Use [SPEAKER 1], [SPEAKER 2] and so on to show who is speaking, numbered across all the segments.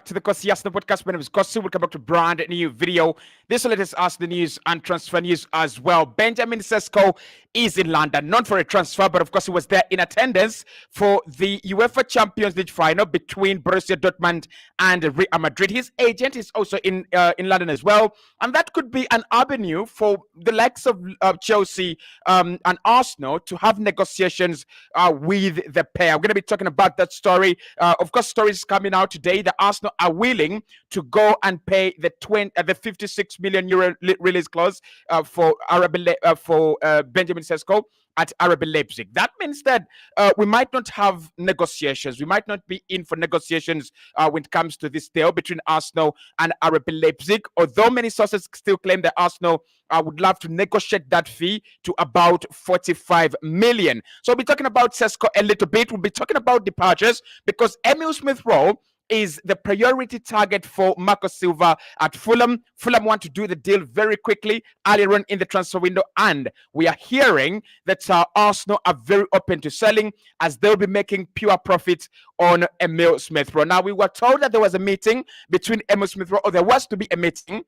[SPEAKER 1] to the Cossy podcast. My name is Cossy. Welcome back to brand new video. This will let us ask the news and transfer news as well. Benjamin Sesko is in London, not for a transfer, but of course he was there in attendance for the UEFA Champions League final between Borussia Dortmund and Real Madrid. His agent is also in London as well, and that could be an avenue for the likes of Chelsea and Arsenal to have negotiations with the pair. We're going to be talking about that story. Of course, stories coming out today that Arsenal are willing to go and pay the 56 million euro release clause for Benjamin Sesko at RB Leipzig. That means that we might not have negotiations. We might not be in for negotiations when it comes to this deal between Arsenal and RB Leipzig, although many sources still claim that Arsenal would love to negotiate that fee to about 45 million. So we'll be talking about Sesko a little bit. We'll be talking about departures because Emile Smith Rowe is the priority target for Marco Silva at Fulham. Fulham want to do the deal very quickly, early on in the transfer window, and we are hearing that Arsenal are very open to selling as they'll be making pure profits on Emile Smith Rowe. Now, we were told that there was a meeting between Emile Smith Rowe, or there was to be a meeting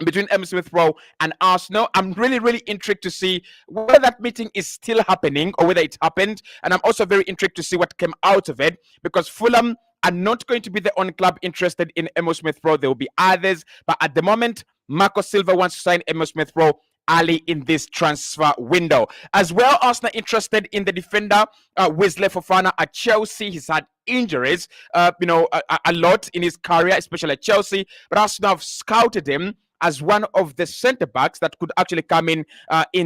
[SPEAKER 1] between Emile Smith Rowe and Arsenal. I'm really intrigued to see whether that meeting is still happening or whether it happened, and I'm also very intrigued to see what came out of it, because Fulham are not going to be the only club interested in Emile Smith Rowe. There will be others, but at the moment, Marco Silva wants to sign Emile Smith Rowe early in this transfer window. As well, Arsenal interested in the defender Wesley Fofana at Chelsea. He's had injuries, a lot in his career, especially at Chelsea, but Arsenal have scouted him as one of the centre backs that could actually come in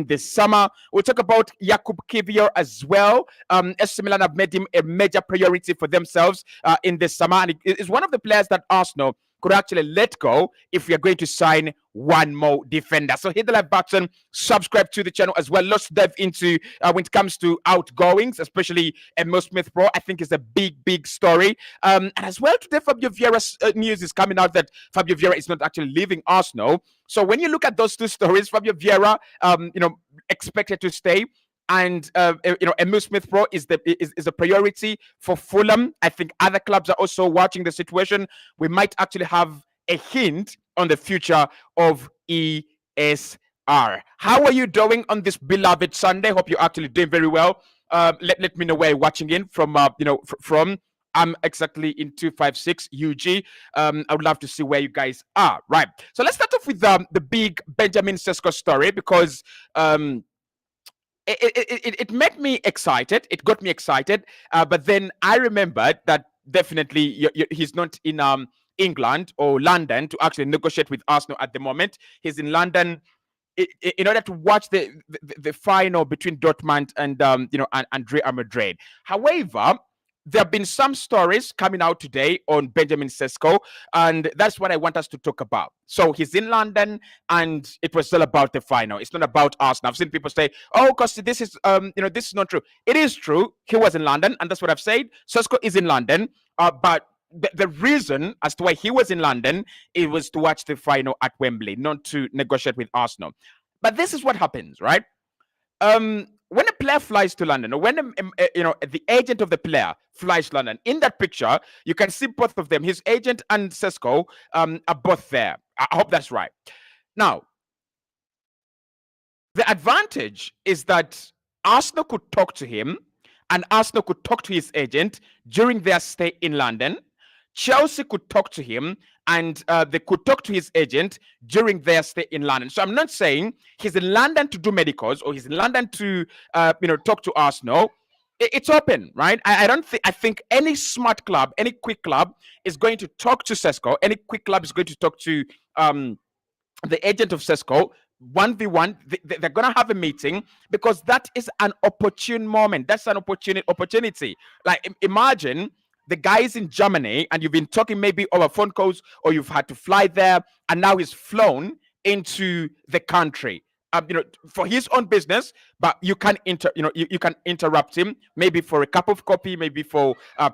[SPEAKER 1] this summer. We'll talk about Jakub Kivior as well. AC Milan have made him a major priority for themselves in this summer, and it is one of the players that Arsenal could actually let go if we are going to sign one more defender. So hit the like button, subscribe to the channel as well. Let's dive into when it comes to outgoings, especially Emile Smith Rowe. I think it's a big story. And as well, today Fabio Vieira's news is coming out that Fabio Vieira is not actually leaving Arsenal. So when you look at those two stories, Fabio Vieira, expected to stay, and Emile Smith Rowe is a priority for Fulham. I think other clubs are also watching the situation. We might actually have a hint on the future of ESR. How are you doing on this beloved Sunday? Hope you're actually doing very well. Let me know where you're watching in from. From. I'm exactly in 256 UG. I would love to see where you guys are. Right. So let's start off with the big Benjamin Sesko story, because it made me excited. It got me excited. But then I remembered that definitely he's not in England or London to actually negotiate with Arsenal at the moment. He's in London in order to watch the final between Dortmund and Real Madrid. However, there have been some stories coming out today on Benjamin Sesko, and that's what I want us to talk about. So he's in London, and it was all about the final. It's not about Arsenal. I've seen people say, "Oh, because this is this is not true." It is true. He was in London, and that's what I've said. Sesko is in London, but the reason as to why he was in London, it was to watch the final at Wembley, not to negotiate with Arsenal. But this is what happens, right? When a player flies to London, or when the agent of the player flies to London, in that picture you can see both of them. His agent and Sesko are both there. I hope that's right. Now, the advantage is that Arsenal could talk to him, and Arsenal could talk to his agent during their stay in London. Chelsea could talk to him, and they could talk to his agent during their stay in London. So I'm not saying he's in London to do medicals, or he's in London to talk to Arsenal. It's open, right? I think any smart club, any quick club is going to talk to Sesko. Any quick club is going to talk to the agent of Sesko. 1v1, they're gonna have a meeting, because that is an opportune moment. That's an opportunity. Like, imagine the guy is in Germany, and you've been talking maybe over phone calls, or you've had to fly there, and now he's flown into the country, for his own business. But you can you can interrupt him, maybe for a cup of coffee, maybe for a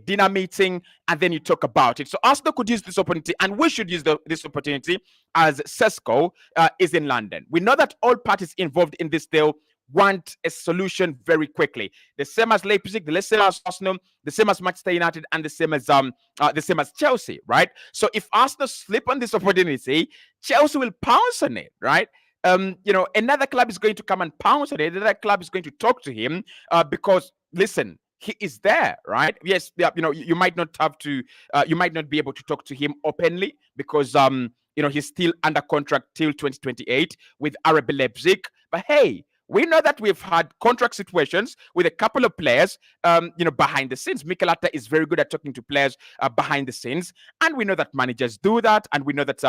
[SPEAKER 1] dinner meeting, and then you talk about it. So Arsenal could use this opportunity, and we should use this opportunity, as Sesko is in London. We know that all parties involved in this deal want a solution very quickly. The same as Leipzig, the same as Arsenal, the same as Manchester United, and the same as Chelsea, right? So if Arsenal slip on this opportunity, Chelsea will pounce on it, right? Another club is going to come and pounce on it. Another club is going to talk to him because listen, he is there, right? Yes, yeah, you might not have to, you might not be able to talk to him openly because he's still under contract till 2028 with RB Leipzig. But hey, we know that we've had contract situations with a couple of players, behind the scenes. Mikel Arteta is very good at talking to players behind the scenes, and we know that managers do that, and we know that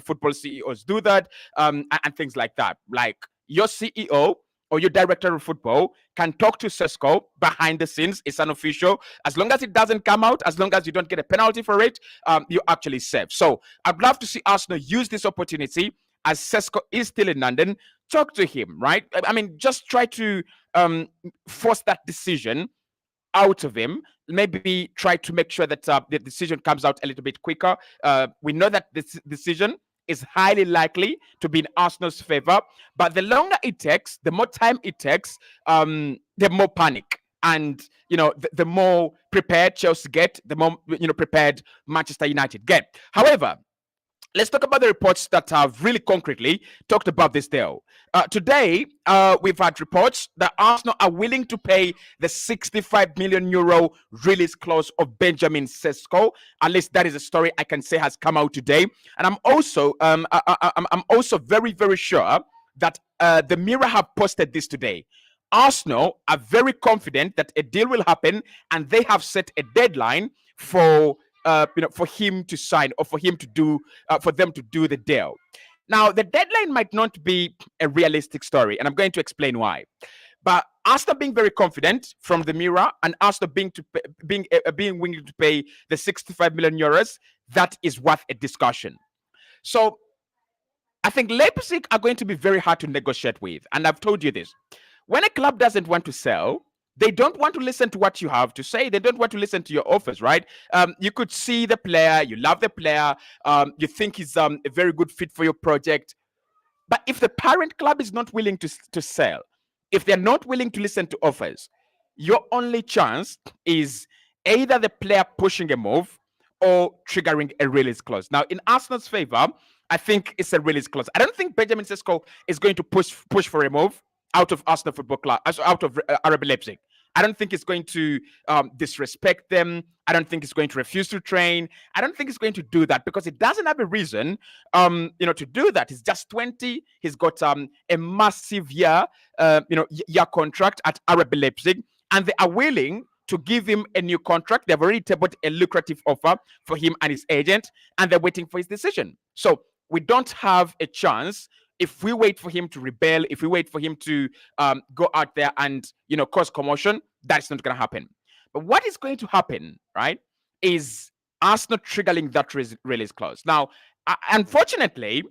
[SPEAKER 1] football CEOs do that, and things like that. Like your CEO or your director of football can talk to Sesko behind the scenes. It's unofficial. As long as it doesn't come out, as long as you don't get a penalty for it, you're actually safe. So I'd love to see Arsenal use this opportunity as Sesko is still in London. Talk to him, right? I mean, just try to force that decision out of him. Maybe try to make sure that the decision comes out a little bit quicker. We know that this decision is highly likely to be in Arsenal's favor, but the longer it takes, the more time it takes, the more panic. And the more prepared Chelsea get, the more prepared Manchester United get. However, let's talk about the reports that have really concretely talked about this deal. Today, we've had reports that Arsenal are willing to pay the 65 million euro release clause of Benjamin Sesko. At least that is a story I can say has come out today. And I'm also, I'm also very, very sure that the Mirror have posted this today. Arsenal are very confident that a deal will happen, and they have set a deadline for for him to sign, or for him to do, for them to do the deal. Now, the deadline might not be a realistic story, and I'm going to explain why. But Arsenal being very confident from the Mirror, and Arsenal being willing to pay the 65 million euros, that is worth a discussion. So I think Leipzig are going to be very hard to negotiate with, and I've told you this. When a club doesn't want to sell, they don't want to listen to what you have to say. They don't want to listen to your offers, right? You could see the player, you love the player, you think he's a very good fit for your project. But if the parent club is not willing to sell, if they're not willing to listen to offers, your only chance is either the player pushing a move or triggering a release clause. Now, in Arsenal's favor, I think it's a release clause. I don't think Benjamin Sesko is going to push for a move out of Arsenal Football Club, out of RB Leipzig. I don't think it's going to disrespect them. I don't think it's going to refuse to train. I don't think it's going to do that because it doesn't have a reason, to do that. He's just 20. He's got a massive year contract at RB Leipzig, and they are willing to give him a new contract. They've already tabled a lucrative offer for him and his agent, and they're waiting for his decision. So we don't have a chance if we wait for him to rebel, if we wait for him to go out there and cause commotion. That's not going to happen. But what is going to happen, right, is Arsenal triggering that release clause. Now, unfortunately,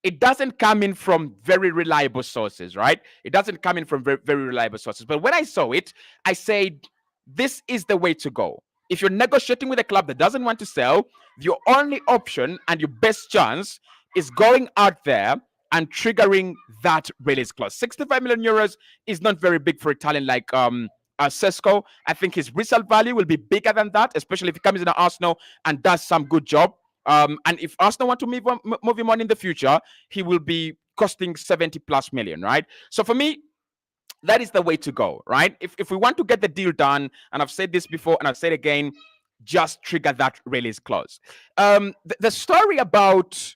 [SPEAKER 1] it doesn't come in from very reliable sources, right? It doesn't come in from very, very reliable sources. But when I saw it, I said, this is the way to go. If you're negotiating with a club that doesn't want to sell, your only option and your best chance is going out there and triggering that release clause. 65 million euros is not very big for a talent like Sesko. I think his resale value will be bigger than that, especially if he comes in at Arsenal and does some good job. And if Arsenal want to move him on in the future, he will be costing 70 plus million, right? So for me, that is the way to go, right? If we want to get the deal done, and I've said this before and I've said again, just trigger that release clause. The story about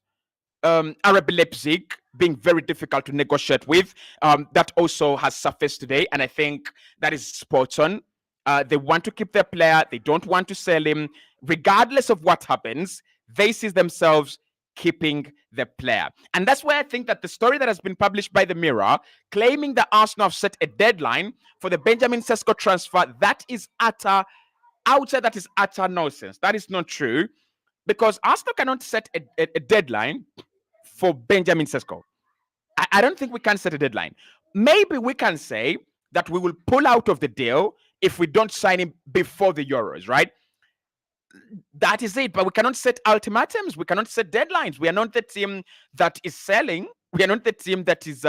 [SPEAKER 1] RB Leipzig being very difficult to negotiate with, that also has surfaced today, and I think that is spot on. They want to keep their player. They don't want to sell him. Regardless of what happens, they see themselves keeping the player. And that's why I think that the story that has been published by the Mirror, claiming that Arsenal have set a deadline for the Benjamin Sesko transfer, that is utter nonsense. That is not true, because Arsenal cannot set a deadline for Benjamin Sesko. I don't think we can set a deadline. Maybe we can say that we will pull out of the deal if we don't sign him before the Euros, right? That is it. But we cannot set ultimatums. We cannot set deadlines. We are not the team that is selling. We are not the team that is,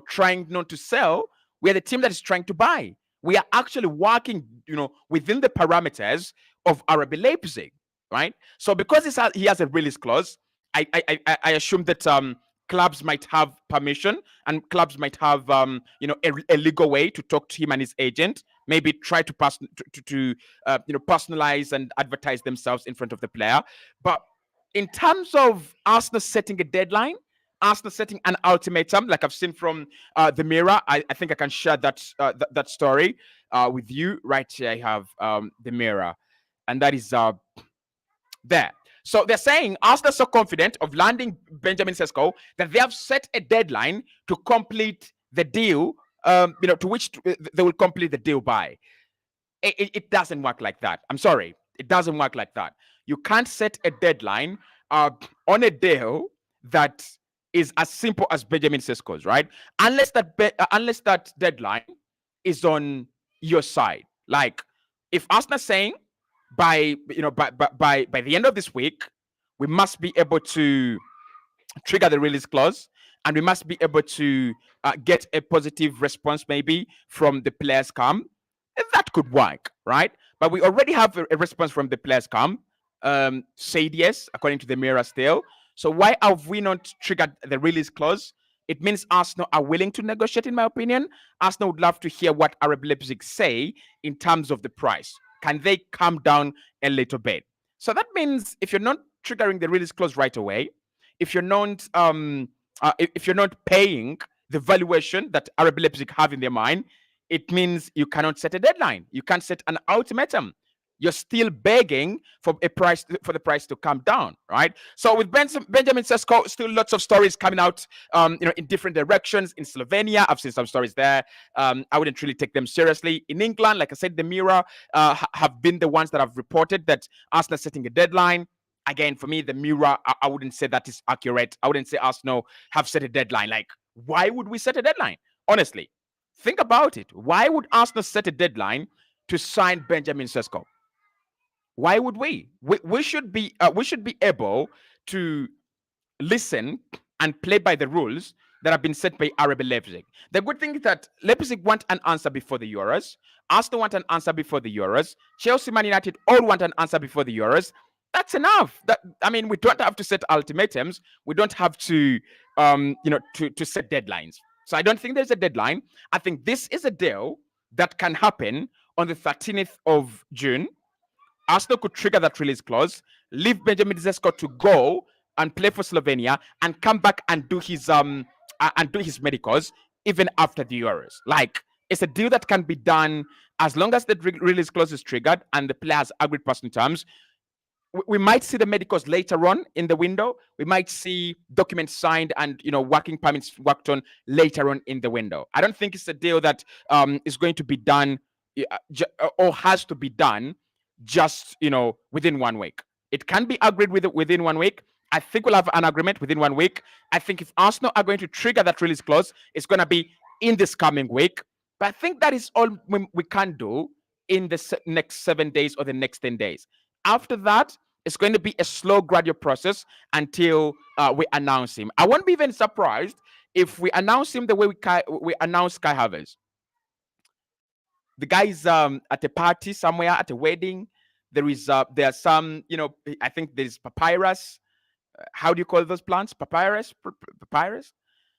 [SPEAKER 1] trying not to sell. We are the team that is trying to buy. We are actually working, within the parameters of RB Leipzig, right? So because he has a release clause, I assume that clubs might have permission and clubs might have a legal way to talk to him and his agent. Maybe try to personalize and advertise themselves in front of the player. But in terms of Arsenal setting a deadline, Arsenal setting an ultimatum, like I've seen from the Mirror, I think I can share that story with you right here. I have the Mirror, and that is there. So they're saying Arsenal are so confident of landing Benjamin Sesko that they have set a deadline to complete the deal, to which they will complete the deal by. It doesn't work like that. I'm sorry. It doesn't work like that. You can't set a deadline on a deal that is as simple as Benjamin Sesko's, right? Unless that deadline is on your side. Like, if Arsenal saying by the end of this week, we must be able to trigger the release clause, and we must be able to get a positive response maybe from the players camp. That could work, right? But we already have a response from the players camp. Said yes, according to the Mirror still. So why have we not triggered the release clause? It means Arsenal are willing to negotiate, in my opinion. Arsenal would love to hear what Arab Leipzig say in terms of the price. Can they come down a little bit? So that means if you're not triggering the release clause right away, if you're not paying the valuation that Arab Leipzig have in their mind, it means you cannot set a deadline. You can't set an ultimatum. You're still begging for the price to come down, right? So with Benjamin Sesko, still lots of stories coming out, in different directions. In Slovenia, I've seen some stories there. I wouldn't really take them seriously. In England, like I said, the Mirror have been the ones that have reported that Arsenal setting a deadline. Again, for me, the Mirror, I wouldn't say that is accurate. I wouldn't say Arsenal have set a deadline. Like, why would we set a deadline? Honestly, think about it. Why would Arsenal set a deadline to sign Benjamin Sesko? Why would we? We should be able to listen and play by the rules that have been set by RB Leipzig. The good thing is that Leipzig want an answer before the Euros. Arsenal want an answer before the Euros. Chelsea, Man United all want an answer before the Euros. That's enough. We don't have to set ultimatums. We don't have to set deadlines. So I don't think there's a deadline. I think this is a deal that can happen on the 13th of June. Arsenal could trigger that release clause, leave Benjamin Sesko to go and play for Slovenia, and come back and do his medicals even after the Euros. Like, it's a deal that can be done as long as the release clause is triggered and the players agreed personal terms. We might see the medicals later on in the window. We might see documents signed and working permits worked on later on in the window. I don't think it's a deal that is going to be done or has to be done just within 1 week. It can be agreed within 1 week. I think we'll have an agreement within 1 week. I think if Arsenal are going to trigger that release clause, it's going to be in this coming week. But I think that is all we can do in the next 7 days or the next 10 days. After that, it's going to be a slow, gradual process until we announce him. I won't be even surprised if we announce him the way we announce Kai Havertz. The guy is at a party somewhere, at a wedding. There are some, I think there's papyrus. How do you call those plants? Papyrus? Papyrus?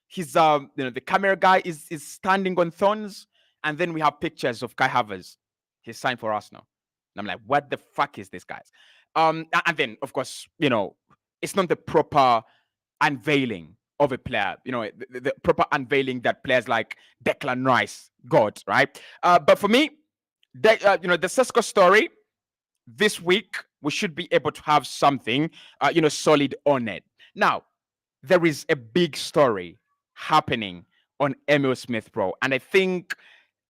[SPEAKER 1] He's, the camera guy is standing on thorns. And then we have pictures of Kai Havertz. He's signed for Arsenal. And I'm like, what the fuck is this, guys? And then, of course, it's not the proper unveiling of a player, the proper unveiling that players like Declan Rice got, right? But for me, the Sesko story, this week, we should be able to have something, solid on it. Now, there is a big story happening on Emile Smith Rowe. And I think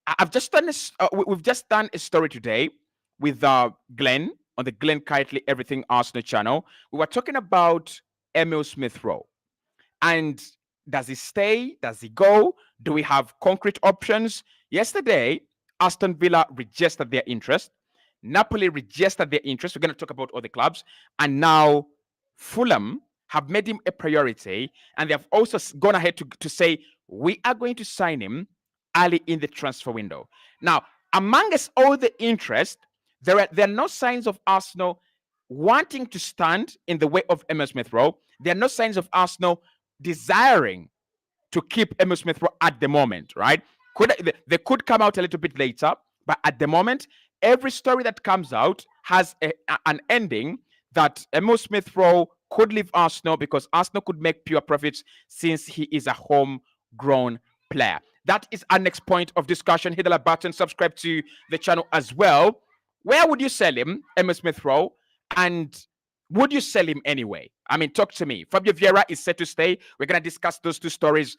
[SPEAKER 1] I've just done this, we've just done a story today with Glenn on the Glenn Kitely Everything Arsenal channel. We were talking about Emile Smith Rowe. And does he stay? Does he go? Do we have concrete options? Yesterday, Aston Villa registered their interest. Napoli registered their interest. We're going to talk about all the clubs. And now Fulham have made him a priority. And they have also gone ahead to say, we are going to sign him early in the transfer window. Now, amongst all the interest, there are no signs of Arsenal wanting to stand in the way of Emile Smith Rowe. There are no signs of Arsenal desiring to keep Emile Smith Rowe at the moment, right? They could come out a little bit later, but at the moment, every story that comes out has an ending that Emile Smith Rowe could leave Arsenal because Arsenal could make pure profits since he is a homegrown player. That is our next point of discussion. Hit the like button, subscribe to the channel as well. Where would you sell him, Emile Smith Rowe? And would you sell him anyway? I mean, talk to me. Fabio Vieira is set to stay. We're gonna discuss those two stories,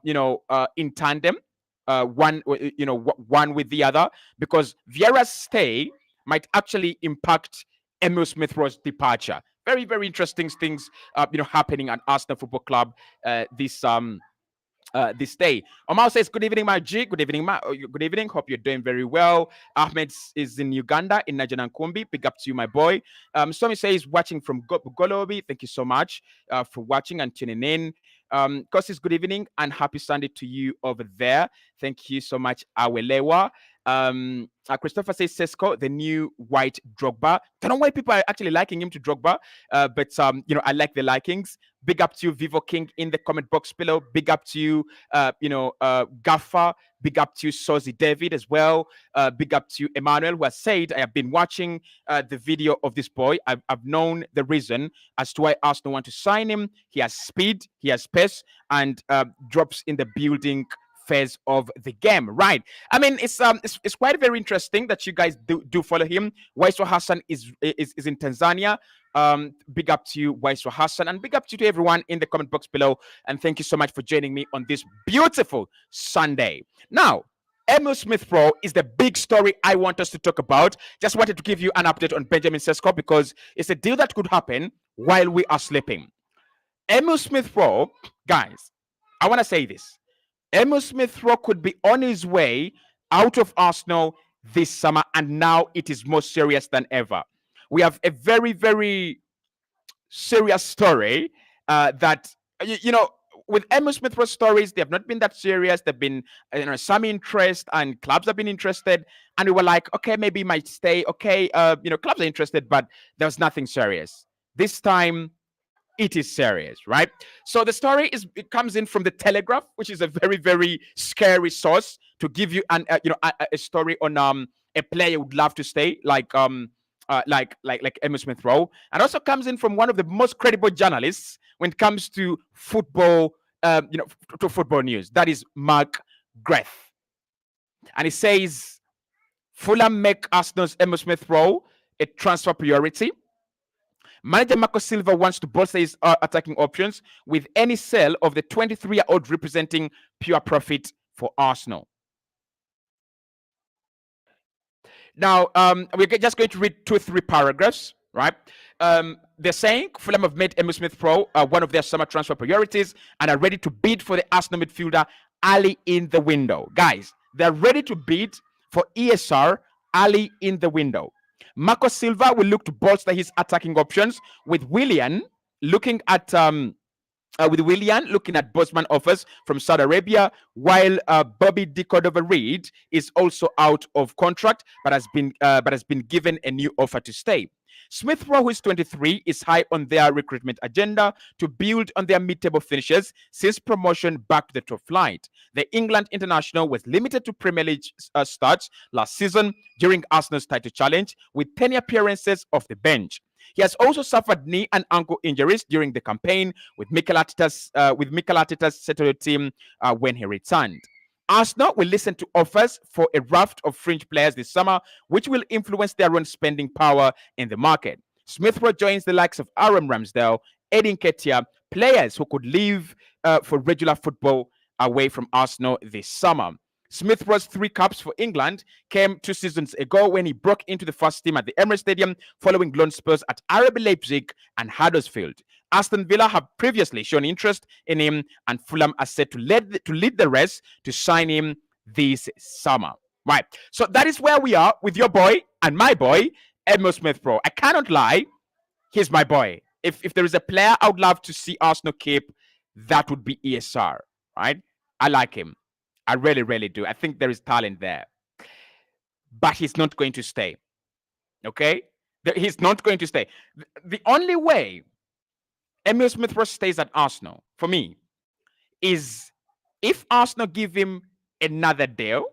[SPEAKER 1] in tandem, one with the other, because Vieira's stay might actually impact Emile Smith Rowe's departure. Very, very interesting things, happening at Arsenal Football Club this day. Omar says, "Good evening, my G. Good evening, good evening. Hope you're doing very well." Ahmed is in Uganda, in Najanankumbi. Big up to you, my boy. Somi says, "Watching from Golobi." Thank you so much for watching and tuning in. Cossy, good evening and happy Sunday to you over there. Thank you so much, Awelewa. Christopher says Sesko, the new white Drogba. Don't know why people are actually liking him to Drogba, but I like the likings. Big up to you, Vivo King, in the comment box below. Big up to you, Gaffa. Big up to you, Sozi David, as well. Big up to you, Emmanuel, who has said, "I have been watching the video of this boy. I've known the reason as to why Arsenal want to sign him. He has speed, he has pace, and drops in the building phase of the game." Right. I mean, it's quite very interesting that you guys do follow him. Waiso Hassan is in Tanzania. Big up to you, Waiso Hassan, and big up to everyone in the comment box below. And thank you so much for joining me on this beautiful Sunday. Now, Emile Smith Rowe is the big story I want us to talk about. Just wanted to give you an update on Benjamin Sesko because it's a deal that could happen while we are sleeping. Emile Smith Rowe, guys, I want to say this. Emile Smith Rowe could be on his way out of Arsenal this summer, and now it is more serious than ever. We have a very, very serious story that, with Emile Smith Rowe stories, they have not been that serious. They've been, some interest, and clubs have been interested, and we were like, okay, maybe he might stay. Okay, clubs are interested, but there was nothing serious. This time, it is serious, right? So the story it comes in from the Telegraph, which is a very, very scary source to give you a story on a player who would love to stay, like Emile Smith Rowe, and also comes in from one of the most credible journalists when it comes to football, to football news. That is Mark Greth, and he says Fulham make Arsenal's Emile Smith Rowe a transfer priority. Manager Marco Silva wants to bolster his attacking options with any sale of the 23-year-old representing pure profit for Arsenal. Now, we're just going to read 2 or 3 paragraphs, right? They're saying Fulham have made Emile Smith Rowe one of their summer transfer priorities and are ready to bid for the Arsenal midfielder early in the window. Guys, they're ready to bid for ESR early in the window. Marco Silva will look to bolster his attacking options with Willian looking at Bosman offers from Saudi Arabia, while Bobby De Cordova-Reid is also out of contract but has been given a new offer to stay. Smith Rowe, who is 23, is high on their recruitment agenda to build on their mid-table finishes since promotion back to the top flight. The England international was limited to Premier League starts last season during Arsenal's title challenge, with 10 appearances off the bench. He has also suffered knee and ankle injuries during the campaign, with Mikel Arteta's settled team when he returned. Arsenal will listen to offers for a raft of fringe players this summer, which will influence their own spending power in the market. Smith Rowe joins the likes of Aaron Ramsdale, Edin Ketia, players who could leave for regular football away from Arsenal this summer. Smith Rowe's 3 caps for England came 2 seasons ago when he broke into the first team at the Emirates Stadium following loan spells at RB Leipzig and Huddersfield. Aston Villa have previously shown interest in him, and Fulham are set to lead the rest to sign him this summer. Right. So that is where we are with your boy and my boy, Emile Smith Rowe. I cannot lie. He's my boy. If there is a player I would love to see Arsenal keep, that would be ESR. Right. I like him. I really, really do. I think there is talent there, but he's not going to stay. Okay, he's not going to stay. The only way Emile Smith Rowe stays at Arsenal for me is if Arsenal give him another deal,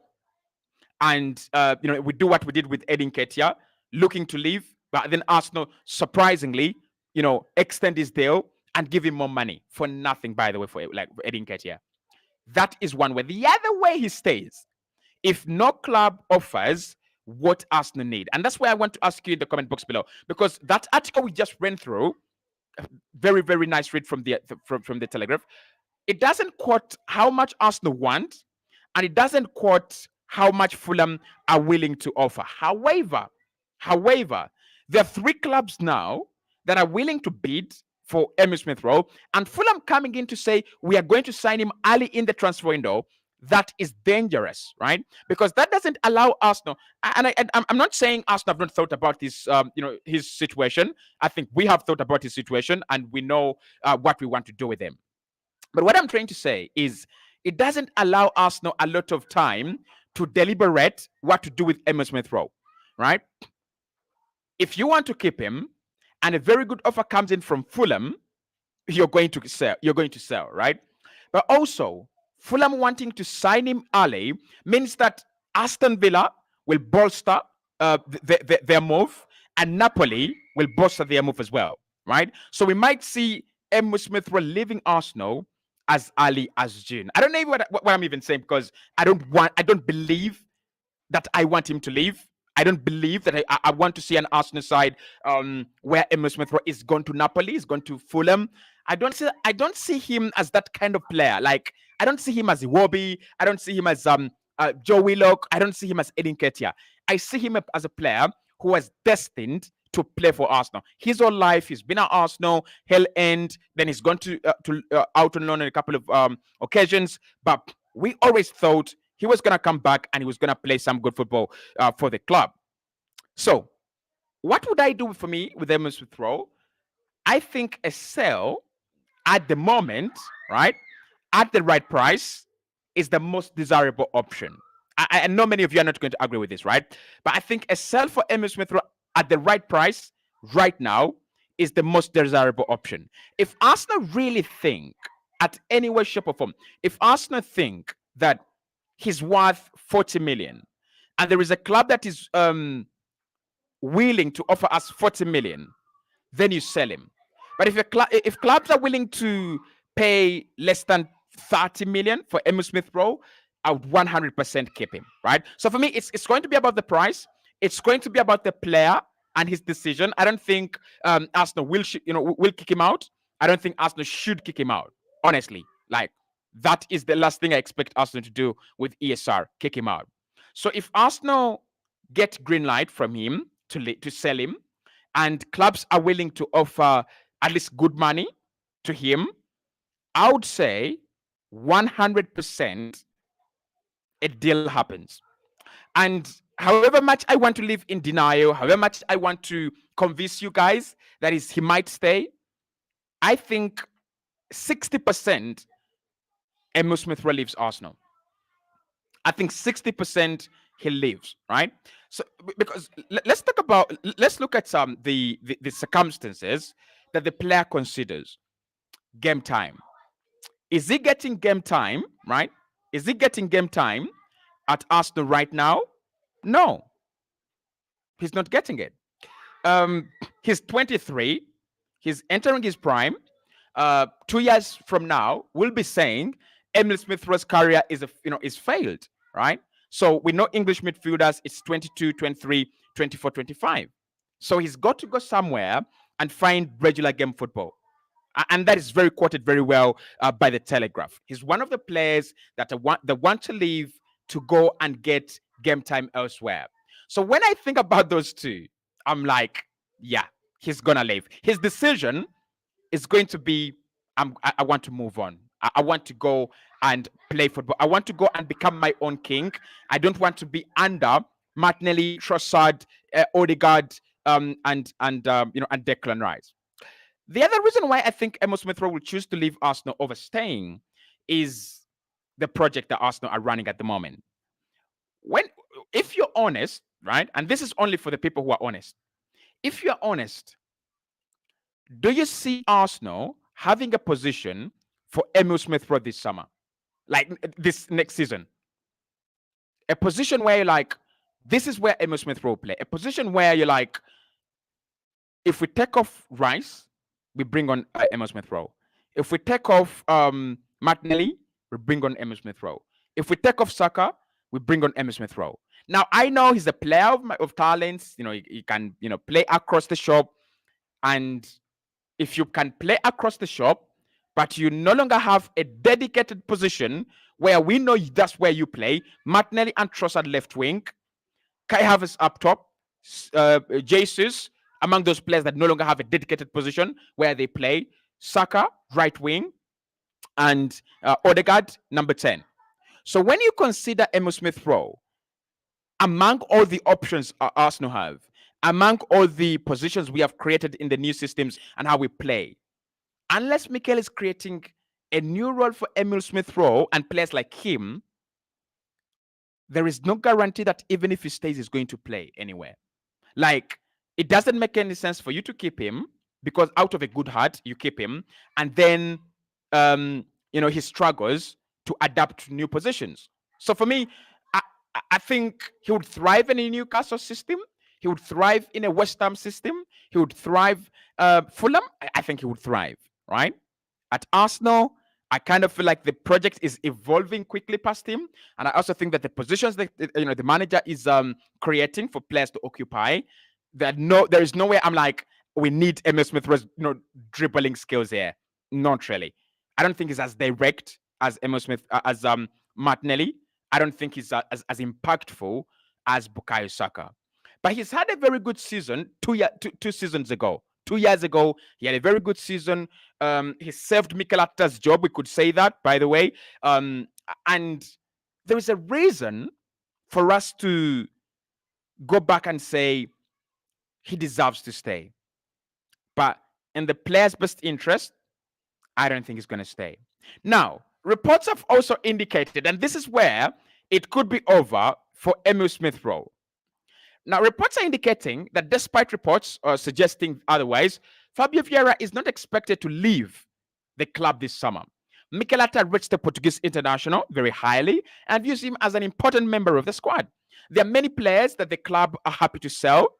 [SPEAKER 1] and we do what we did with Edin Ketia, looking to leave, but then Arsenal surprisingly, extend his deal and give him more money for nothing. By the way, for Edin Ketia, that is one way. The other way he stays, if no club offers what Arsenal need, and that's why I want to ask you in the comment box below, because that article we just ran through, very very nice read from the Telegraph. It doesn't quote how much Arsenal want, and it doesn't quote how much Fulham are willing to offer. However, there are three clubs now that are willing to bid for Emile Smith Rowe, and Fulham coming in to say we are going to sign him early in the transfer window. That is dangerous, right? Because that doesn't allow Arsenal. And I'm not saying Arsenal have not thought about this, his situation. I think we have thought about his situation, and we know what we want to do with him. But what I'm trying to say is it doesn't allow Arsenal a lot of time to deliberate what to do with Emile Smith Rowe, right? If you want to keep him and a very good offer comes in from Fulham, you're going to sell, right? But also, Fulham wanting to sign him early means that Aston Villa will bolster their move, and Napoli will bolster their move as well, right? So we might see Emile Smith Rowe leaving Arsenal as early as June. I don't know what I'm even saying, because I don't believe that I want him to leave. I don't believe that I want to see an Arsenal side where Emile Smith Rowe is going to Napoli, is going to Fulham. I don't see him as that kind of player. Like, I don't see him as Iwobi. I don't see him as Joe Willock. I don't see him as Edin Ketia. I see him as a player who was destined to play for Arsenal. His whole life, he's been at Arsenal, Hell End, then he's gone to out on loan on a couple of occasions. But we always thought he was going to come back and he was going to play some good football for the club. So, what would I do for me with Emile Smith Rowe? I think a sell at the moment, right, at the right price, is the most desirable option. I know many of you are not going to agree with this, right? But I think a sell for Emile Smith Rowe at the right price right now is the most desirable option. If Arsenal really think, at any way, shape, or form, if Arsenal think that he's worth 40 million, and there is a club that is willing to offer us 40 million, then you sell him. But if clubs are willing to pay less than 30 million for Emile Smith Rowe, I would 100% keep him, right? So for me, it's going to be about the price. It's going to be about the player and his decision. I don't think Arsenal will kick him out. I don't think Arsenal should kick him out, honestly. Like, that is the last thing I expect Arsenal to do with ESR, kick him out. So if Arsenal get green light from him to sell him, and clubs are willing to offer at least good money to him, I would say 100% a deal happens. And however much I want to live in denial, however much I want to convince you guys that he might stay, I think 60% Emile Smith Rowe leaves Arsenal. I think 60% he leaves, right? So, because let's look at the circumstances that the player considers. Game time. Is he getting game time, right? Is he getting game time at Arsenal right now? No, he's not getting it. He's 23. He's entering his prime. 2 years from now, we'll be saying Emile Smith Rowe's career is failed, right? So we know English midfielders, it's 22, 23, 24, 25. So he's got to go somewhere and find regular game football. And that is very quoted very well by the Telegraph. He's one of the players that want to leave to go and get game time elsewhere. So when I think about those two, I'm like, yeah, he's gonna leave. His decision is going to be, I want to move on. I want to go and play football. I want to go and become my own king. I don't want to be under Martinelli, Trossard, Odegaard, and Declan Rice. The other reason why I think Emile Smith Rowe will choose to leave Arsenal over staying is the project that Arsenal are running at the moment. When, if you're honest, right, and this is only for the people who are honest, if you're honest, do you see Arsenal having a position for Emile Smith Rowe this summer, like this next season? A position where you're like, this is where Emile Smith Rowe play. A position where you're like, if we take off Rice, we bring on Emile Smith Rowe. If we take off Martinelli, we bring on Emile Smith Rowe. If we take off Saka, we bring on Emile Smith Rowe. Now I know he's a player of talents. You know, he can play across the shop, and if you can play across the shop, but you no longer have a dedicated position where we know that's where you play, Martinelli and Trossard left wing, Kai Havertz up top, Jesus among those players that no longer have a dedicated position where they play, Saka right wing, and Odegaard number 10. So when you consider Emile Smith Rowe, among all the options Arsenal have, among all the positions we have created in the new systems and how we play, unless Mikel is creating a new role for Emile Smith Rowe and players like him, there is no guarantee that even if he stays, he's going to play anywhere. Like, it doesn't make any sense for you to keep him, because out of a good heart, you keep him, and then, he struggles to adapt to new positions. So for me, I think he would thrive in a Newcastle system. He would thrive in a West Ham system. He would thrive. Fulham, I think he would thrive, right? At Arsenal, I kind of feel like the project is evolving quickly past him. And I also think that the positions that the manager is creating for players to occupy, there is no way I'm like, we need Emile Smith Rowe's dribbling skills here. Not really. I don't think he's as direct as Emile Smith, as Martinelli. I don't think he's as impactful as Bukayo Saka. But he's had a very good season two seasons ago. 2 years ago, he had a very good season. He saved Mikel Arteta's job. We could say that, by the way. And there is a reason for us to go back and say he deserves to stay. But in the player's best interest, I don't think he's going to stay. Now, reports have also indicated, and this is where it could be over for Emile Smith Rowe. Now, reports are indicating that despite reports suggesting otherwise, Fabio Vieira is not expected to leave the club this summer. Mikel Arteta rates the Portuguese international very highly and views him as an important member of the squad. There are many players that the club are happy to sell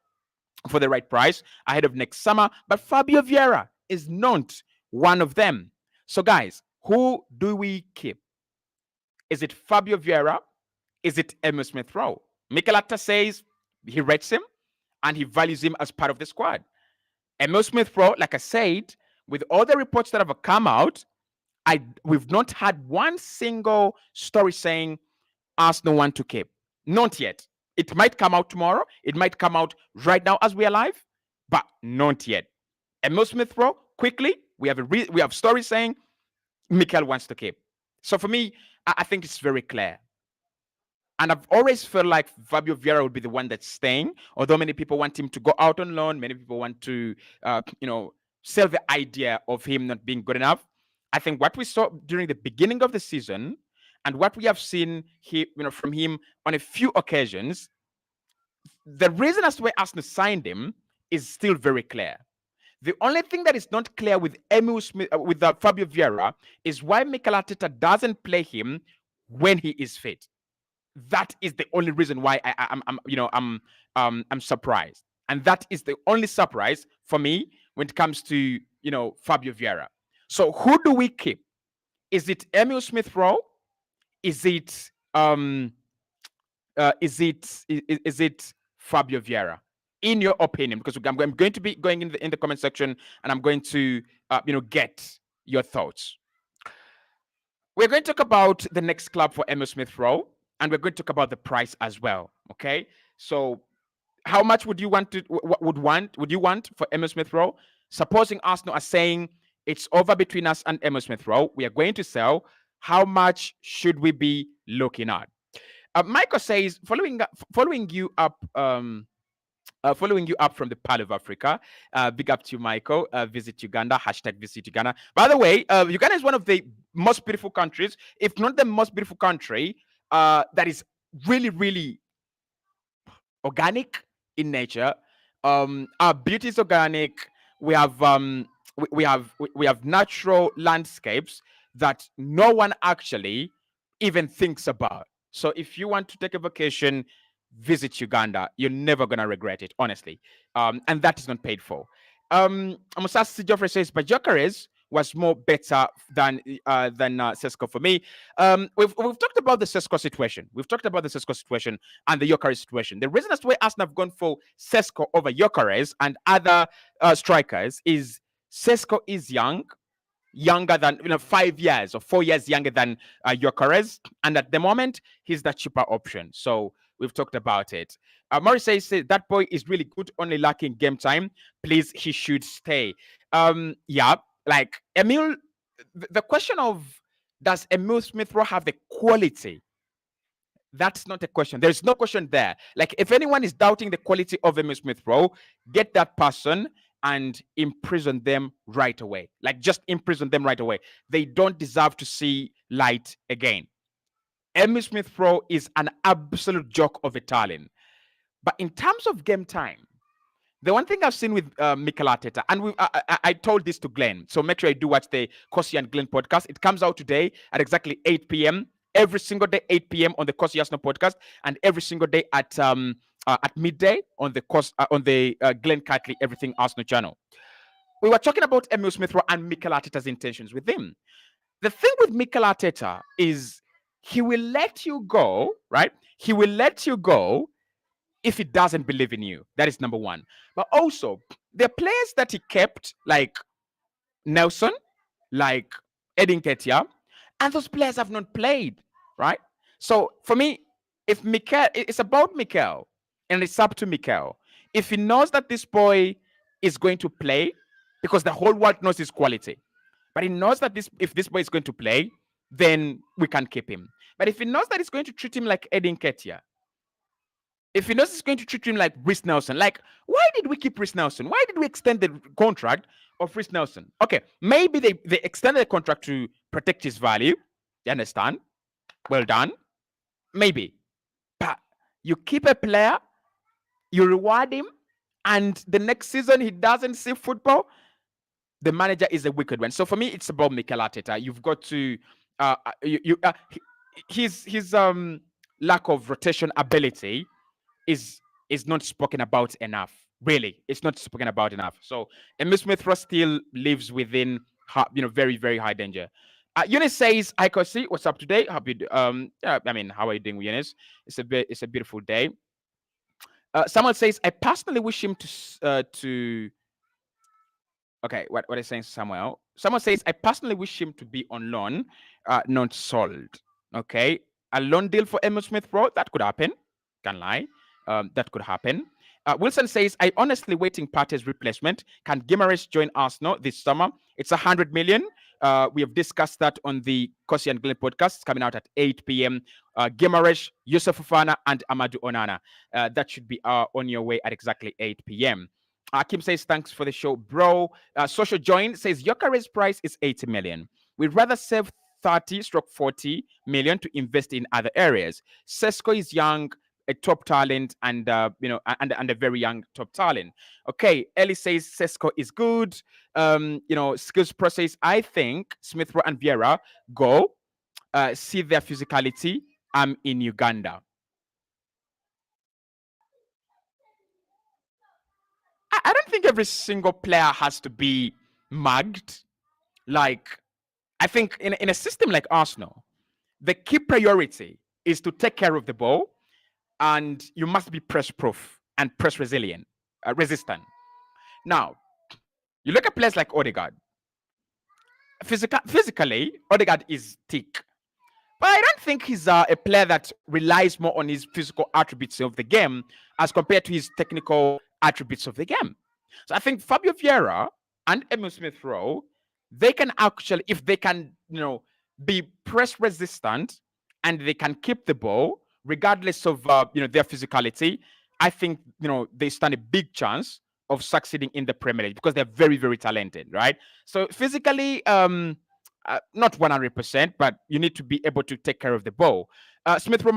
[SPEAKER 1] for the right price ahead of next summer, but Fabio Vieira is not one of them. So, guys, who do we keep? Is it Fabio Vieira? Is it Emile Smith Rowe? Mikel Arteta says he rates him and he values him as part of the squad. Emile Smith Rowe, like I said, with all the reports that have come out, we've not had one single story saying Arsenal want to keep. Not yet. It might come out tomorrow. It might come out right now as we are live, but not yet. Emile Smith Rowe, quickly, we have stories saying Mikel wants to keep. So for me, I think it's very clear. And I've always felt like Fabio Vieira would be the one that's staying, although many people want him to go out on loan. Many people want to, sell the idea of him not being good enough. I think what we saw during the beginning of the season and what we have seen from him on a few occasions, the reason as to why Arsenal signed him is still very clear. The only thing that is not clear with Fabio Vieira is why Mikel Arteta doesn't play him when he is fit. That is the only reason why I'm surprised, and that is the only surprise for me when it comes to Fabio Vieira. So who do we keep? Is it Emile Smith Rowe? Is it Fabio Vieira? In your opinion, because I'm going to be going in the comment section, and I'm going to get your thoughts. We're going to talk about the next club for Emile Smith Rowe, and we're going to talk about the price as well. Okay, so how much would you want for Emile Smith Rowe? Supposing Arsenal are saying it's over between us and Emile Smith Rowe, we are going to sell. How much should we be looking at? Michael says, following you up from the Pearl of Africa. Big up to you, Michael. Visit Uganda. #visit Uganda. By the way, Uganda is one of the most beautiful countries, if not the most beautiful country, that is really, really organic in nature. Our beauty is organic. We have we have natural landscapes that no one actually even thinks about. So if you want to take a vacation, visit Uganda. You're never gonna regret it, honestly. And that is not paid for. Musasi Joffrey says, but Jokeres was more better than Sesko for me. We've talked about the Sesko situation. We've talked about the Sesko situation and the Jokeres situation. The reason as to why Arsenal have gone for Sesko over Jokeres and other strikers is Sesko is young, younger than 5 years or 4 years younger than Gyökeres, and at the moment he's the cheaper option. So we've talked about it. Murray says that boy is really good, only lacking game time. Please, he should stay. Yeah, like Emile. The question of does Emile Smith Rowe have the quality? That's not a question. There's no question there. Like, if anyone is doubting the quality of Emile Smith Rowe, get that person and imprison them right away. Like, just imprison them right away. They don't deserve to see light again. Emile Smith Rowe is an absolute joke of a talent. But in terms of game time, the one thing I've seen with Mikel Arteta, and I told this to Glenn, so make sure you do watch the Cossy and Glenn podcast. It comes out today at exactly 8 p.m. Every single day, 8 p.m. on the Cossy Arsenal podcast, and every single day at midday on the Glenn Catley Everything Arsenal channel. We were talking about Emile Smith Rowe and Mikel Arteta's intentions with him. The thing with Mikel Arteta is he will let you go, right? He will let you go if he doesn't believe in you. That is number one. But also, the players that he kept, like Nelson, like Edin Ketia, and those players have not played, right? So for me, if Mikel, it's about Mikel, and it's up to Mikel. If he knows that this boy is going to play, because the whole world knows his quality, but he knows that if this boy is going to play, then we can keep him. But if he knows that he's going to treat him like Edin Ketia, if he knows he's going to treat him like Rhys Nelson, like, why did we keep Rhys Nelson? Why did we extend the contract of Rhys Nelson? Okay, maybe they extended the contract to protect his value. You understand? Well done. Maybe. But you keep a player, you reward him, and the next season he doesn't see football, the manager is a wicked one. So for me, it's about Mikel Arteta. You've got to his lack of rotation ability is not spoken about enough. Really, it's not spoken about enough. So Emile Smith Rowe still lives within very, very high danger. Eunice says, "Hi Cossy, what's up today? Happy. I mean, how are you doing, Eunice? It's a beautiful day." Someone says, "I personally wish him to." Okay, what is saying, Samuel? Someone says, "I personally wish him to be on loan, not sold." Okay, a loan deal for Emile Smith Rowe, that could happen. Can't lie. That could happen. Wilson says, "I honestly waiting Partey's replacement. Can Guimaraes join Arsenal this summer? It's 100 million. We have discussed that on the Cossy and Glenn podcast. It's coming out at 8 p.m. Guimaraes, Yusuf Fofana, and Amadou Onana. That should be on your way at exactly 8 p.m. Kim says, "Thanks for the show, bro." Social Join says, "Gyökeres' price is 80 million. We'd rather save 30-40 million to invest in other areas. Sesko is young, a top talent, and and a very young top talent." Okay, Ellie says Sesko is good. Skills process. I think Smith Rowe and Vieira go see their physicality. I'm in Uganda. I don't think every single player has to be mugged. Like, I think in a system like Arsenal, the key priority is to take care of the ball, and you must be press proof and press resistant. Now, you look at players like Odegaard. Physically, Odegaard is thick, but I don't think he's a player that relies more on his physical attributes of the game as compared to his technical attributes of the game. So I think Fabio Vieira and Emile Smith Rowe, they can actually, if they can, be press resistant and they can keep the ball regardless of their physicality, I think they stand a big chance of succeeding in the Premier League because they're very, very talented, right? So physically, not 100%, but you need to be able to take care of the ball. Smith Rowe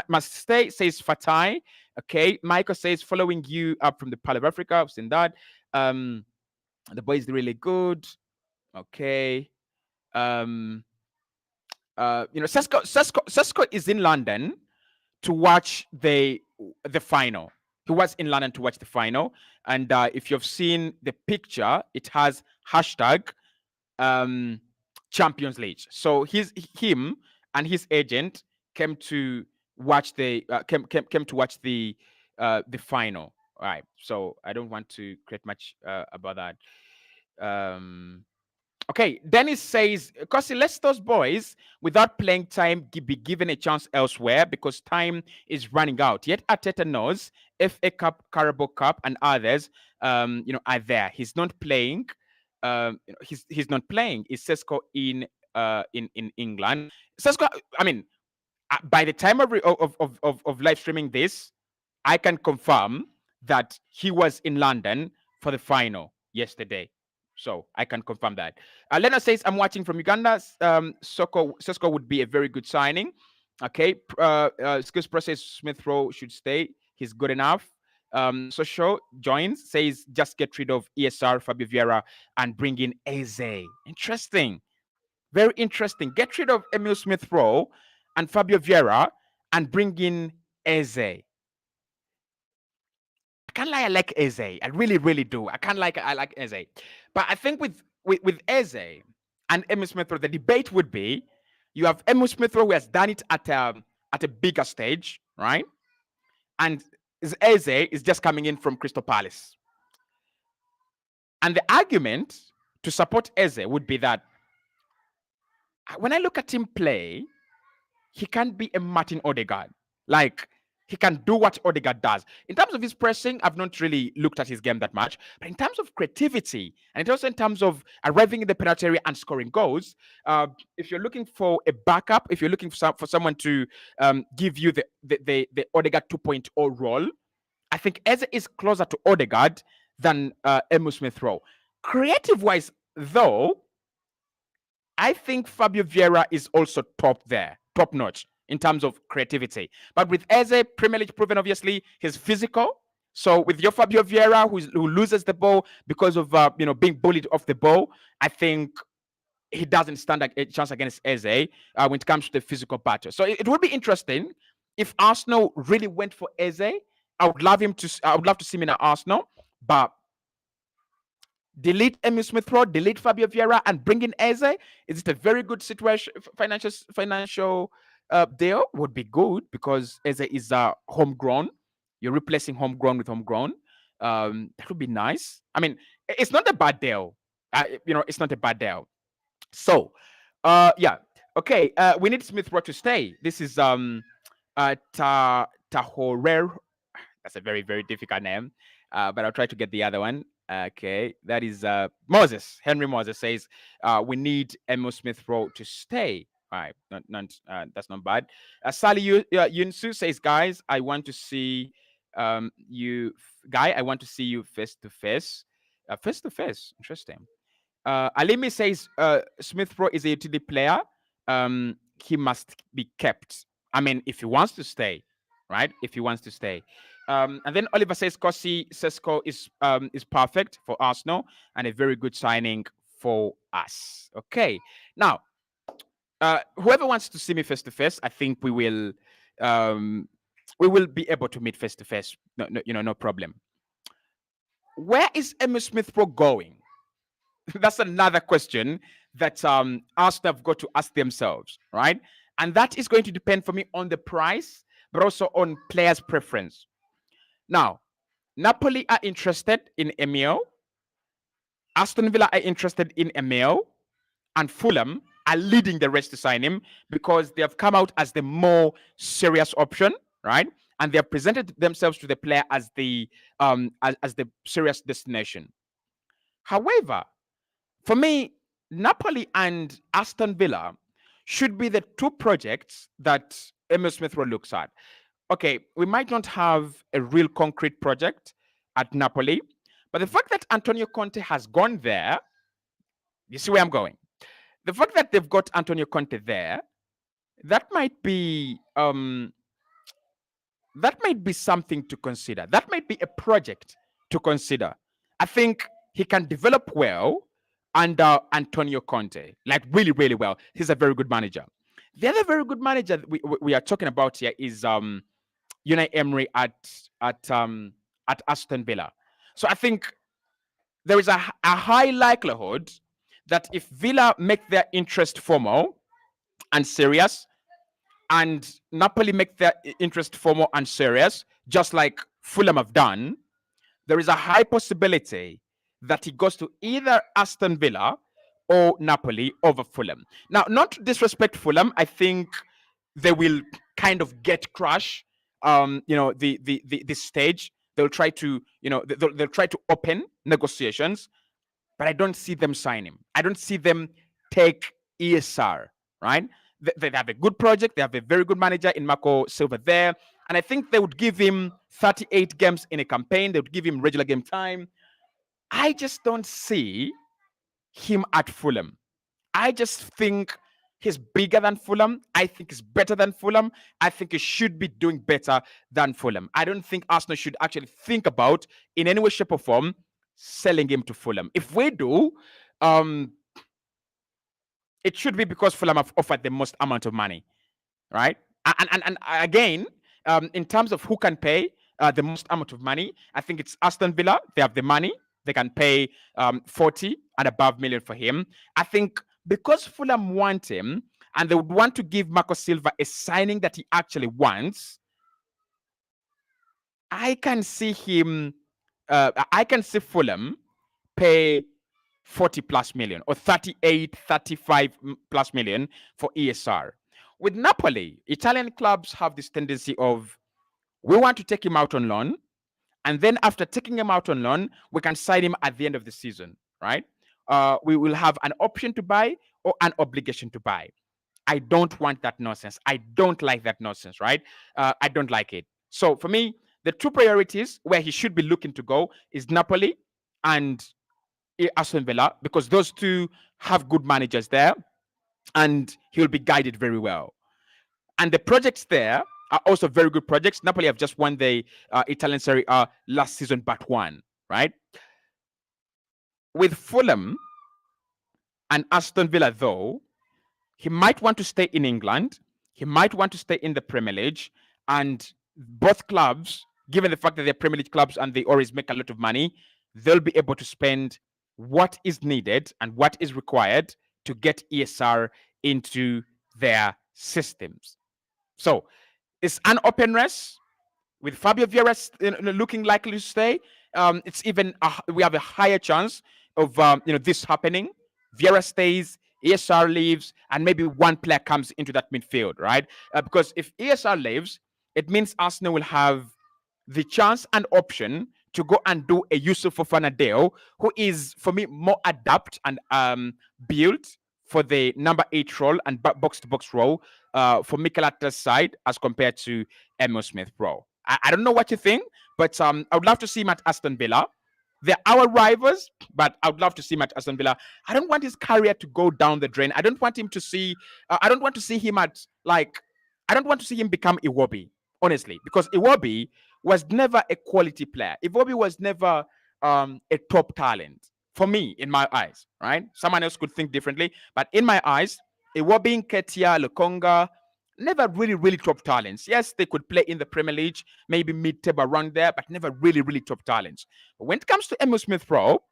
[SPEAKER 1] must stay, says Fatai. Okay, Michael says following you up from the Pal of Africa. I've seen that. The boy is really good. Okay. Sesko is in London to watch the final. He was in London to watch the final, and if you've seen the picture, it has hashtag um, Champions League. So him and his agent came to watch came to watch the final. All right. So I don't want to create much about that. Um, Okay, Dennis says, Cossy, let those boys without playing time be given a chance elsewhere because time is running out. Yet Arteta knows FA Cup, Carabao Cup, and others, are there. He's not playing. He's not playing. Is Sesko in England? Sesko, I mean, by the time of live streaming this, I can confirm that he was in London for the final yesterday. So I can confirm that. Lena says, I'm watching from Uganda. Sesko would be a very good signing. Okay. Skills process Smith Rowe should stay. He's good enough. Social joins, says, just get rid of ESR, Fabio Vieira, and bring in Eze. Interesting. Very interesting. Get rid of Emile Smith Rowe and Fabio Vieira and bring in Eze. I can't lie, I like Eze. I really, really do. I like Eze. But I think with Eze and Emile Smith Rowe, the debate would be you have Emile Smith Rowe who has done it at a bigger stage, right? And Eze is just coming in from Crystal Palace. And the argument to support Eze would be that when I look at him play, he can't be a Martin Odegaard. Like, he can do what Odegaard does. In terms of his pressing, I've not really looked at his game that much. But in terms of creativity, and also in terms of arriving in the penalty area and scoring goals, if you're looking for a backup, if you're looking for someone to give you the Odegaard 2.0 role, I think Eze is closer to Odegaard than Emile Smith Rowe. Creative-wise, though, I think Fabio Vieira is also top notch in terms of creativity. But with Eze, Premier League proven, obviously, he's physical. So with your Fabio Vieira, who loses the ball because of being bullied off the ball, I think he doesn't stand a chance against Eze when it comes to the physical battle. So it would be interesting if Arsenal really went for Eze. I would love to see him in Arsenal, but delete Emile Smith Rowe, delete Fabio Vieira, and bring in Eze. Is it a very good situation? Financial deal would be good because Eze is homegrown. You're replacing homegrown with homegrown. That would be nice. I mean, it's not a bad deal. It's not a bad deal. So, yeah, okay. We need Smith Rowe to stay. This is Tahorer. That's a very, very difficult name, but I'll try to get the other one. Okay, that is Moses. Henry Moses says we need Emile Smith Rowe to stay. All right, that's not bad. Sally Yunsu says, guys, I want to see you. Guy, I want to see you face to face. Face to face. Interesting. Alimi says Smith Rowe is a utility player. He must be kept. I mean, if he wants to stay, right? If he wants to stay. And then Oliver says Cossy Sesko is perfect for Arsenal and a very good signing for us. Okay. Now, whoever wants to see me face to face, I think we will be able to meet face to face. No problem. Where is Emile Smith Rowe going? That's another question that Arsenal have got to ask themselves, right? And that is going to depend for me on the price, but also on players' preference. Now, Napoli are interested in Emile. Aston Villa are interested in Emile. And Fulham are leading the race to sign him because they have come out as the more serious option, right? And they have presented themselves to the player as the serious destination. However, for me, Napoli and Aston Villa should be the two projects that Emile Smith Rowe looks at. Okay, we might not have a real concrete project at Napoli, but the fact that Antonio Conte has gone there, you see where I'm going. the fact that they've got Antonio Conte there, that might be something to consider. That might be a project to consider. I think he can develop well under Antonio Conte, like really, really well. He's a very good manager. The other very good manager that we are talking about here is Unai Emery at Aston Villa. So I think there is a high likelihood that if Villa make their interest formal and serious, and Napoli make their interest formal and serious, just like Fulham have done, there is a high possibility that he goes to either Aston Villa or Napoli over Fulham. Now, not to disrespect Fulham, I think they will kind of get crush. The stage. They'll try to, they'll try to open negotiations, but I don't see them sign him. I don't see them take ESR, right? They have a good project. They have a very good manager in Marco Silva there. And I think they would give him 38 games in a campaign. They would give him regular game time. I just don't see him at Fulham. I just think he's bigger than Fulham. I think he's better than Fulham. I think he should be doing better than Fulham. I don't think Arsenal should actually think about, in any way, shape, or form, selling him to Fulham. If we do, it should be because Fulham have offered the most amount of money, right? And again, in terms of who can pay the most amount of money, I think it's Aston Villa. They have the money. They can pay 40 and above million for him. I think because Fulham want him and they would want to give Marco Silva a signing that he actually wants, I can see him, I can see Fulham pay 40 plus million or 38, 35 plus million for ESR. With Napoli, Italian clubs have this tendency of, we want to take him out on loan, and then after taking him out on loan, we can sign him at the end of the season, right? We will have an option to buy or an obligation to buy. I don't want that nonsense. I don't like that nonsense, right? I don't like it. So for me, the two priorities where he should be looking to go is Napoli and Aston Villa, because those two have good managers there and he'll be guided very well. And the projects there are also very good projects. Napoli have just won the Italian Serie A last season, but one, right? With Fulham and Aston Villa, though, he might want to stay in England. He might want to stay in the Premier League. And both clubs, given the fact that they're Premier League clubs and they always make a lot of money, they'll be able to spend what is needed and what is required to get ESR into their systems. So it's an open race with Fabio Vieira looking likely to stay. It's even we have a higher chance of this happening. Vieira stays, ESR leaves, and maybe one player comes into that midfield, right? Because if ESR leaves, it means Arsenal will have the chance and option to go and do a Yusuf Fofana deal, who is, for me, more adept and built for the number 8 role and box-to-box role for Mikel Arteta's side as compared to Emile Smith Rowe. I don't know what you think, but I would love to see him at Aston Villa. They're our rivals, but I would love to see him at Aston Villa. I don't want his career to go down the drain. I don't want him to see. I don't want to see him at I don't want to see him become Iwobi, honestly, because Iwobi was never a quality player. Iwobi was never a top talent for me, in my eyes. Right? Someone else could think differently, but in my eyes, Iwobi, Nketiah, Lokonga, never really top talents. Yes, they could play in the Premier League, maybe mid-table around there, but never really top talents. But when it comes to Emile Smith Rowe,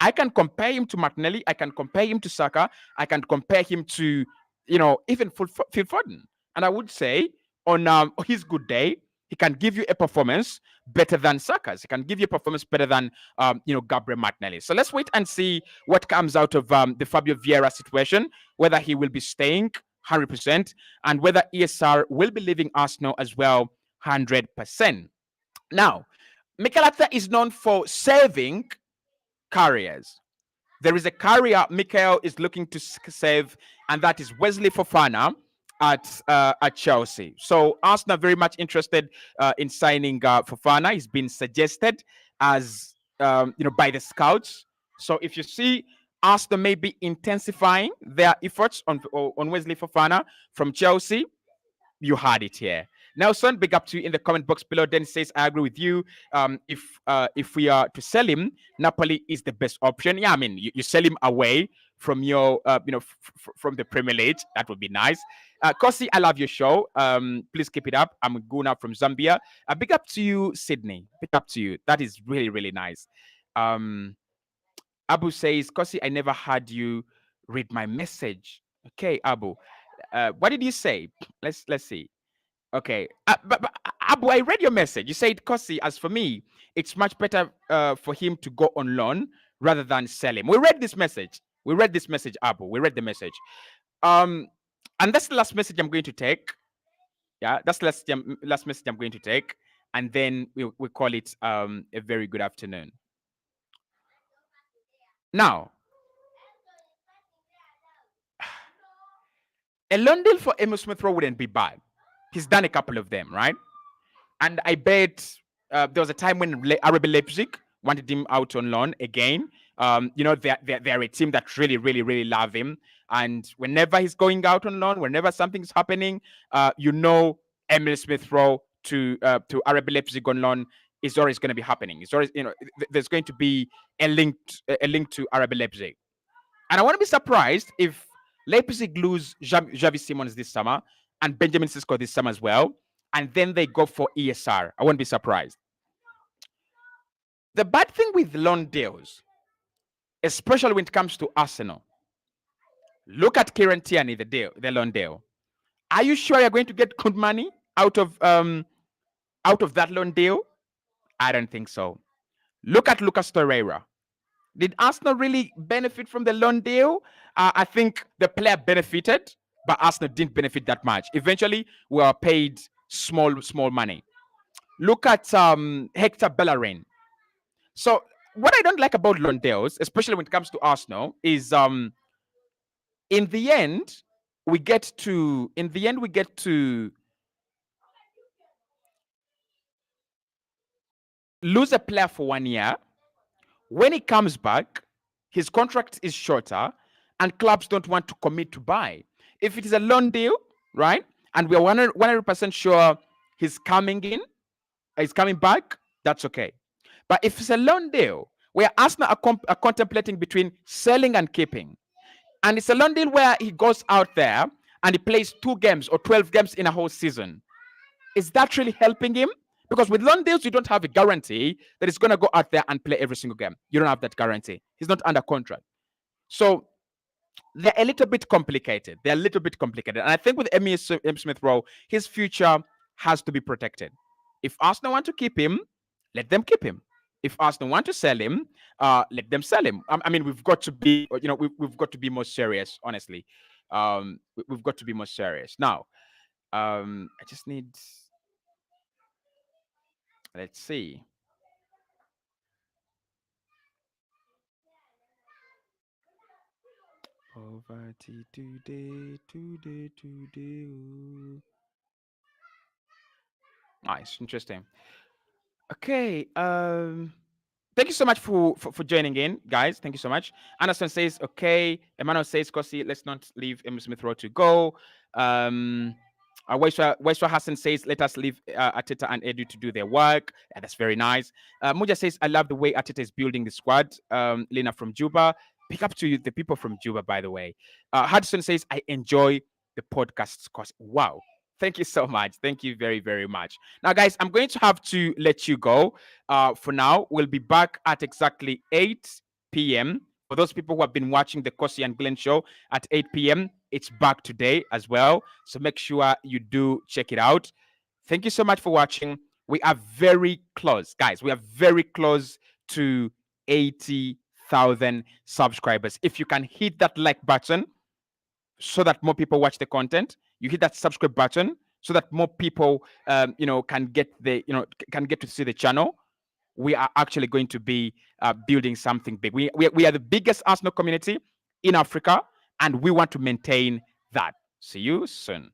[SPEAKER 1] I can compare him to Martinelli. I can compare him to Saka. I can compare him to, even Phil Foden. And I would say on his good day, he can give you a performance better than Saka's. He can give you a performance better than, Gabriel Martinelli. So let's wait and see what comes out of the Fabio Vieira situation, whether he will be staying 100% and whether ESR will be leaving Arsenal as well 100%. Now, Mikel Arteta is known for saving carriers. There is a carrier Mikel is looking to save, and that is Wesley Fofana at Chelsea. So Arsenal are very much interested in signing Fofana. He's been suggested as by the scouts. So if you see Arsenal may be intensifying their efforts on Wesley Fofana from Chelsea. You had it here. Nelson, big up to you in the comment box below. Dennis says, I agree with you. If we are to sell him, Napoli is the best option. Yeah, I mean, you sell him away from your, from the Premier League. That would be nice. Cossy, I love your show. Please keep it up. I'm Guna from Zambia. Big up to you, Sydney. Big up to you. That is really, really nice. Abu says, Cossy, I never had you read my message. Okay, Abu. What did you say? Let's see. Okay, but Abu, I read your message. You said, Cossy, as for me, it's much better for him to go on loan rather than sell him. We read this message. Abu. We read the message. And that's the last message I'm going to take. Yeah, that's the last message I'm going to take, and then we call it a very good afternoon. Now, a loan deal for Emile Smith Rowe wouldn't be bad. He's done a couple of them, right? And I bet there was a time when RB Leipzig wanted him out on loan again. They're a team that really, really, really love him. And whenever he's going out on loan, whenever something's happening, Emile Smith Rowe to RB Leipzig on loan is always going to be happening. It's always, there's going to be a link to RB Leipzig. And I want to be surprised if Leipzig lose Xavi Simons this summer and Benjamin Sesko this summer as well, and then they go for ESR. I won't be surprised. The bad thing with loan deals, especially when it comes to Arsenal, look at Kieran Tierney, the loan deal. Are you sure you're going to get good money out of that loan deal? I don't think so. Look at Lucas Torreira. Did Arsenal really benefit from the loan deal? I think the player benefited, but Arsenal didn't benefit that much. Eventually, we were paid small money. Look at Hector Bellerin. So what I don't like about loan deals, especially when it comes to Arsenal, is in the end we get to lose a player for 1 year. When he comes back, his contract is shorter, and clubs don't want to commit to buy. If it is a loan deal, right, and we are 100% sure he's coming back, that's okay. But if it's a loan deal where Arsenal are contemplating between selling and keeping, and it's a loan deal where he goes out there and he plays 2 games or 12 games in a whole season, is that really helping him? Because with loan deals, you don't have a guarantee that he's going to go out there and play every single game. You don't have that guarantee. He's not under contract. So they're a little bit complicated. And I think with Emile Smith Rowe, his future has to be protected. If Arsenal want to keep him, let them keep him. If Arsenal want to sell him, let them sell him. I mean, we've got to be, we've got to be more serious, honestly. We've got to be more serious. Now, I just need... Let's see. Poverty today. Nice, interesting. Okay. Thank you so much for joining in, guys. Thank you so much. Anderson says, okay. Emmanuel says, Cossy, let's not leave Emile Smith Rowe to go. Waiswa Hassan says, let us leave Arteta and Edu to do their work. Yeah, that's very nice. Muja says, I love the way Arteta is building the squad. Lena from Juba. Pick up to you, the people from Juba, by the way. Hudson says, I enjoy the podcast. Wow. Thank you so much. Thank you very, very much. Now, guys, I'm going to have to let you go. For now, we'll be back at exactly 8 p.m. For those people who have been watching the Cossy and Glenn show at 8 p.m., it's back today as well. So make sure you do check it out. Thank you so much for watching. We are very close, guys. We are very close to 80,000 subscribers. If you can hit that like button so that more people watch the content, you hit that subscribe button so that more people, can get to see the channel. We are actually going to be building something big. We are the biggest Arsenal community in Africa, and we want to maintain that. See you soon.